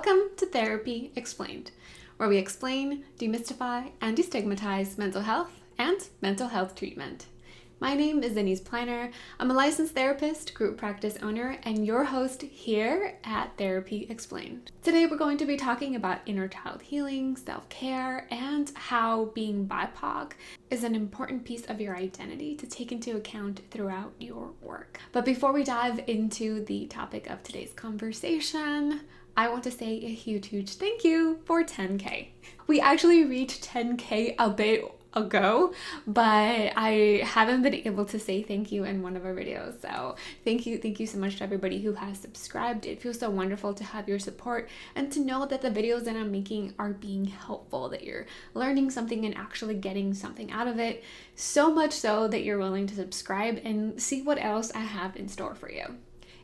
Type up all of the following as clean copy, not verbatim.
Welcome to Therapy Explained, where we explain, demystify, and destigmatize mental health and mental health treatment. My name is Deniss. I'm a licensed therapist, group practice owner, and your host here at Therapy Explained. Today we're going to be talking about inner child healing, self-care, and how being BIPOC is an important piece of your identity to take into account throughout your work. But before we dive into the topic of today's conversation, I want to say a huge thank you for 10K. We actually reached 10K a bit ago, but I haven't been able to say thank you in one of our videos. So thank you so much to everybody who has subscribed. It feels so wonderful to have your support and to know that the videos that I'm making are being helpful, that you're learning something and actually getting something out of it. So much so that you're willing to subscribe and see what else I have in store for you.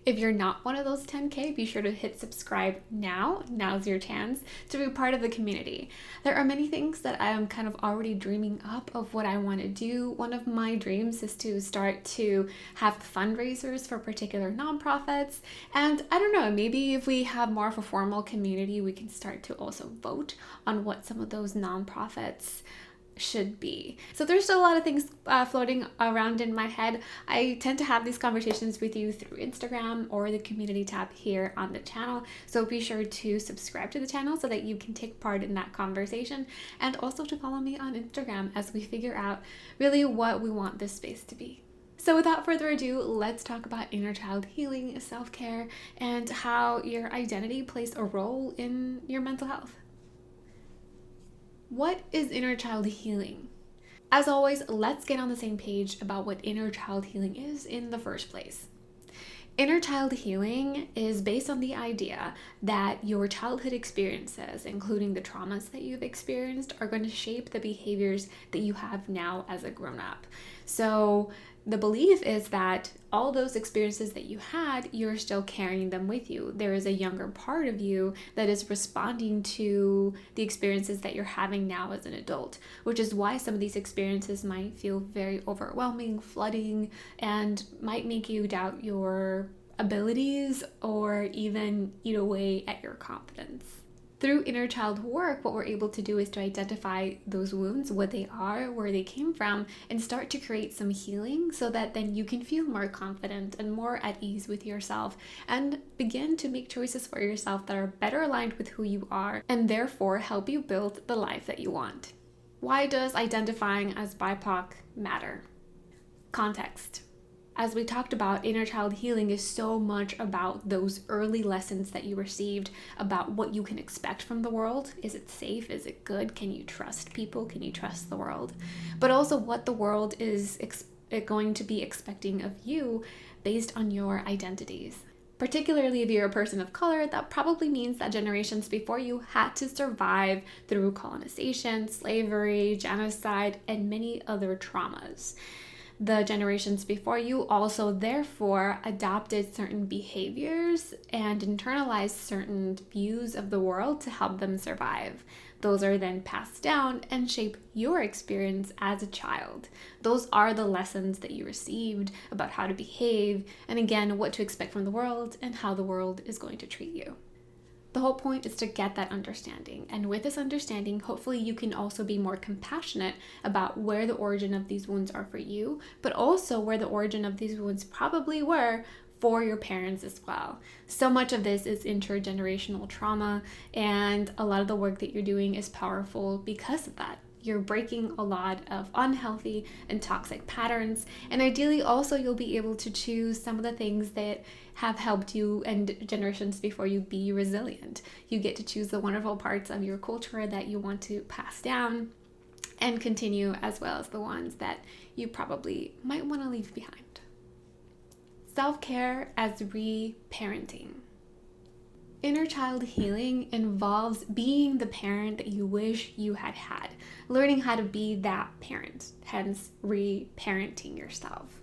If you're not one of those 10K, be sure to hit subscribe now. Now's your chance to be part of the community. There are many things that I am kind of already dreaming up of what I want to do. One of my dreams is to start to have fundraisers for particular nonprofits. And I don't know, maybe if we have more of a formal community, we can start to also vote on what some of those nonprofits should be. So there's still a lot of things floating around in my head. I tend to have these conversations with you through Instagram or the community tab here on the channel. So be sure to subscribe to the channel so that you can take part in that conversation, and also to follow me on Instagram as we figure out really what we want this space to be. So without further ado, let's talk about inner child healing, self-care, and how your identity plays a role in your mental health. What is inner child healing? As always, let's get on the same page about what inner child healing is in the first place. Inner child healing is based on the idea that your childhood experiences, including the traumas that you've experienced, are going to shape the behaviors that you have now as a grown-up. So the belief is that all those experiences that you had, you're still carrying them with you. There is a younger part of you that is responding to the experiences that you're having now as an adult, which is why some of these experiences might feel very overwhelming, flooding, and might make you doubt your abilities or even eat away at your confidence. Through inner child work, what we're able to do is to identify those wounds, what they are, where they came from, and start to create some healing so that then you can feel more confident and more at ease with yourself and begin to make choices for yourself that are better aligned with who you are and therefore help you build the life that you want. Why does identifying as BIPOC matter? Context. As we talked about, inner child healing is so much about those early lessons that you received about what you can expect from the world. Is it safe? Is it good? Can you trust people? Can you trust the world? But also what the world is going to be expecting of you based on your identities. Particularly if you're a person of color, that probably means that generations before you had to survive through colonization, slavery, genocide, and many other traumas. The generations before you also therefore adopted certain behaviors and internalized certain views of the world to help them survive. Those are then passed down and shape your experience as a child. Those are the lessons that you received about how to behave and again, what to expect from the world and how the world is going to treat you. The whole point is to get that understanding. And with this understanding, hopefully you can also be more compassionate about where the origin of these wounds are for you, but also where the origin of these wounds probably were for your parents as well. So much of this is intergenerational trauma, and a lot of the work that you're doing is powerful because of that. You're breaking a lot of unhealthy and toxic patterns, and ideally also you'll be able to choose some of the things that have helped you and generations before you be resilient. You get to choose the wonderful parts of your culture that you want to pass down and continue, as well as the ones that you probably might want to leave behind. Self-care as re-parenting. Inner child healing involves being the parent that you wish you had had, learning how to be that parent, hence re-parenting yourself.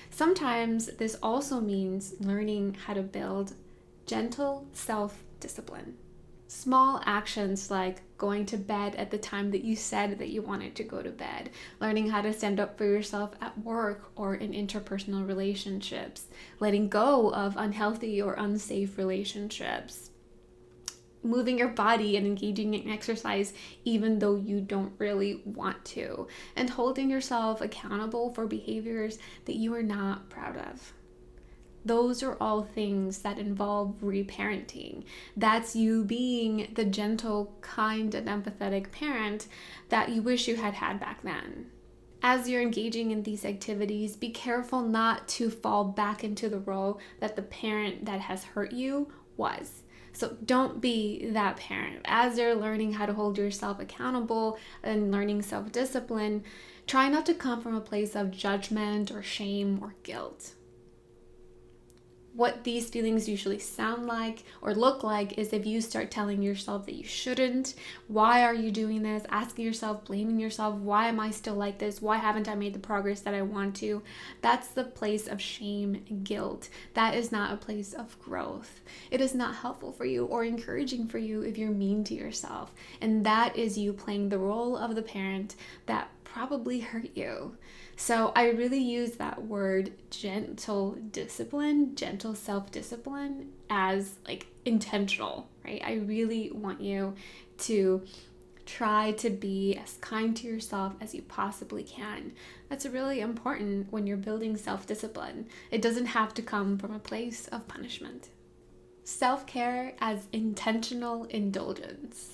Sometimes this also means learning how to build gentle self-discipline. Small actions like going to bed at the time that you said that you wanted to go to bed, learning how to stand up for yourself at work or in interpersonal relationships, letting go of unhealthy or unsafe relationships, moving your body and engaging in exercise even though you don't really want to, and holding yourself accountable for behaviors that you are not proud of. Those are all things that involve reparenting. That's you being the gentle, kind, and empathetic parent that you wish you had had back then. As you're engaging in these activities, be careful not to fall back into the role that the parent that has hurt you was. So don't be that parent. As you're learning how to hold yourself accountable and learning self-discipline, try not to come from a place of judgment or shame or guilt. What these feelings usually sound like or look like is if you start telling yourself that you shouldn't, why are you doing this, asking yourself, blaming yourself, why am I still like this, why haven't I made the progress that I want to. That's the place of shame and guilt. That is not a place of growth. It is not helpful for you or encouraging for you if you're mean to yourself. And that is you playing the role of the parent that probably hurt you. So I really use that word gentle discipline, gentle self-discipline as like intentional, right? I really want you to try to be as kind to yourself as you possibly can. That's really important when you're building self-discipline. It doesn't have to come from a place of punishment. Self-care as intentional indulgence.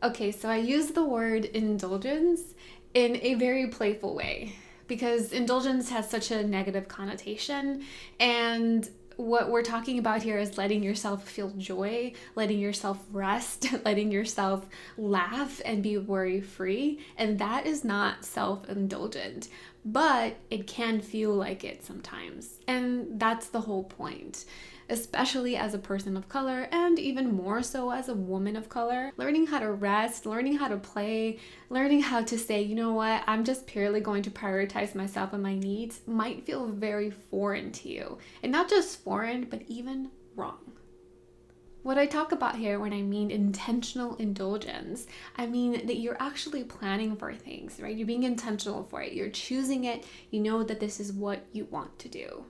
Okay, so I use the word indulgence in a very playful way because indulgence has such a negative connotation, and what we're talking about here is letting yourself feel joy, letting yourself rest, letting yourself laugh and be worry-free, and that is not self-indulgent, but it can feel like it sometimes, and that's the whole point. Especially as a person of color, and even more so as a woman of color, learning how to rest, learning how to play, learning how to say, you know what, I'm just purely going to prioritize myself and my needs might feel very foreign to you. And not just foreign, but even wrong. What I talk about here when I mean intentional indulgence, I mean that you're actually planning for things, right? You're being intentional for it. You're choosing it. You know that this is what you want to do.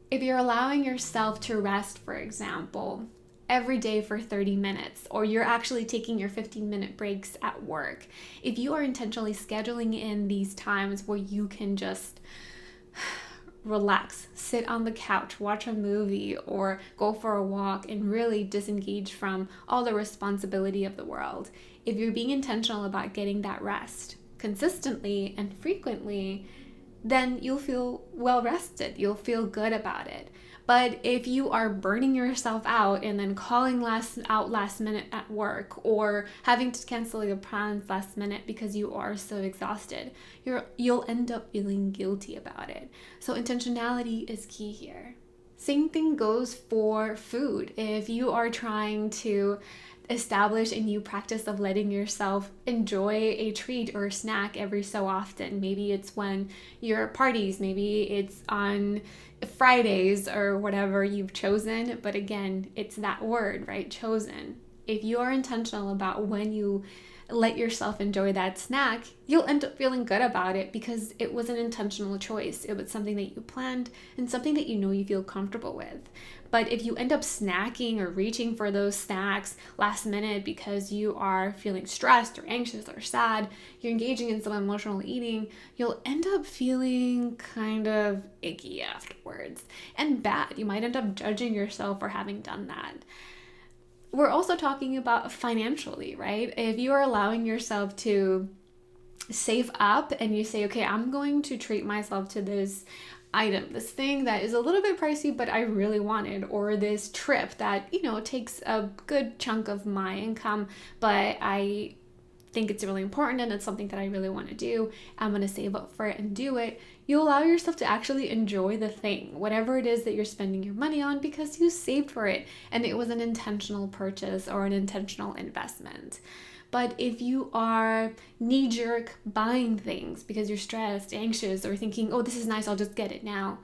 If you're allowing yourself to rest, for example, every day for 30 minutes, or you're actually taking your 15-minute breaks at work, if you are intentionally scheduling in these times where you can just relax, sit on the couch, watch a movie, or go for a walk and really disengage from all the responsibility of the world, if you're being intentional about getting that rest consistently and frequently, then you'll feel well rested. You'll feel good about it. But if you are burning yourself out and then calling last minute at work, or having to cancel your plans last minute because you are so exhausted, you'll end up feeling guilty about it. So intentionality is key here. Same thing goes for food. If you are trying to establish a new practice of letting yourself enjoy a treat or a snack every so often. Maybe it's when you're at parties, maybe it's on Fridays or whatever you've chosen. But again, it's that word, right? Chosen. If you are intentional about when you let yourself enjoy that snack, you'll end up feeling good about it because it was an intentional choice. It was something that you planned and something that you know you feel comfortable with. But if you end up snacking or reaching for those snacks last minute because you are feeling stressed or anxious or sad, you're engaging in some emotional eating, you'll end up feeling kind of icky afterwards and bad. You might end up judging yourself for having done that. We're also talking about financially, right? If you are allowing yourself to save up and you say, okay, I'm going to treat myself to this item, this thing that is a little bit pricey, but I really wanted, or this trip that, takes a good chunk of my income, but I think it's really important and it's something that I really want to do. I'm going to save up for it and do it. You allow yourself to actually enjoy the thing, whatever it is that you're spending your money on, because you saved for it and it was an intentional purchase or an intentional investment. But if you are knee-jerk buying things because you're stressed, anxious, or thinking, oh, this is nice, I'll just get it now,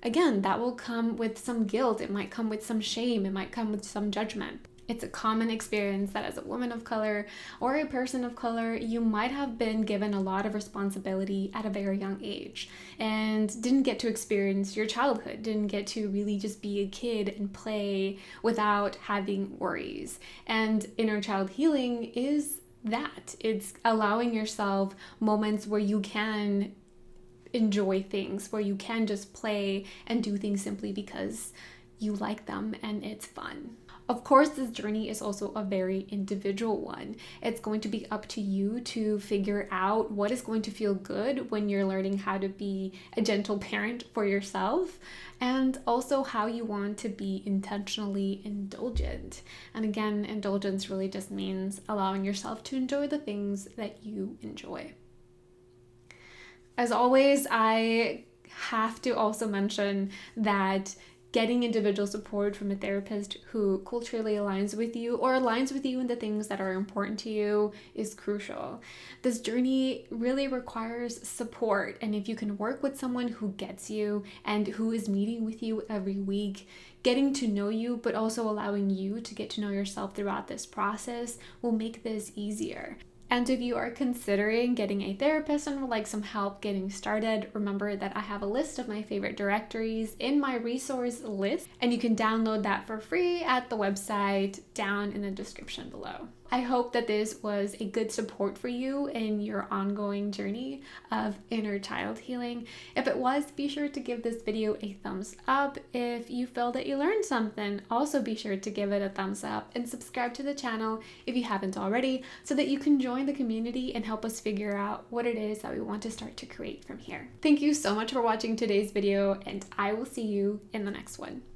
again, that will come with some guilt. It might come with some shame. It might come with some judgment. It's a common experience that as a woman of color or a person of color, you might have been given a lot of responsibility at a very young age and didn't get to experience your childhood, didn't get to really just be a kid and play without having worries. And inner child healing is that. It's allowing yourself moments where you can enjoy things, where you can just play and do things simply because you like them and it's fun. Of course, this journey is also a very individual one. It's going to be up to you to figure out what is going to feel good when you're learning how to be a gentle parent for yourself, and also how you want to be intentionally indulgent. And again, indulgence really just means allowing yourself to enjoy the things that you enjoy. As always, I have to also mention that getting individual support from a therapist who culturally aligns with you or aligns with you in the things that are important to you is crucial. This journey really requires support, and if you can work with someone who gets you and who is meeting with you every week, getting to know you, but also allowing you to get to know yourself throughout this process will make this easier. And if you are considering getting a therapist and would like some help getting started, remember that I have a list of my favorite directories in my resource list, and you can download that for free at the website down in the description below. I hope that this was a good support for you in your ongoing journey of inner child healing. If it was, be sure to give this video a thumbs up. If you feel that you learned something, also be sure to give it a thumbs up and subscribe to the channel if you haven't already, so that you can join the community and help us figure out what it is that we want to start to create from here. Thank you so much for watching today's video, and I will see you in the next one.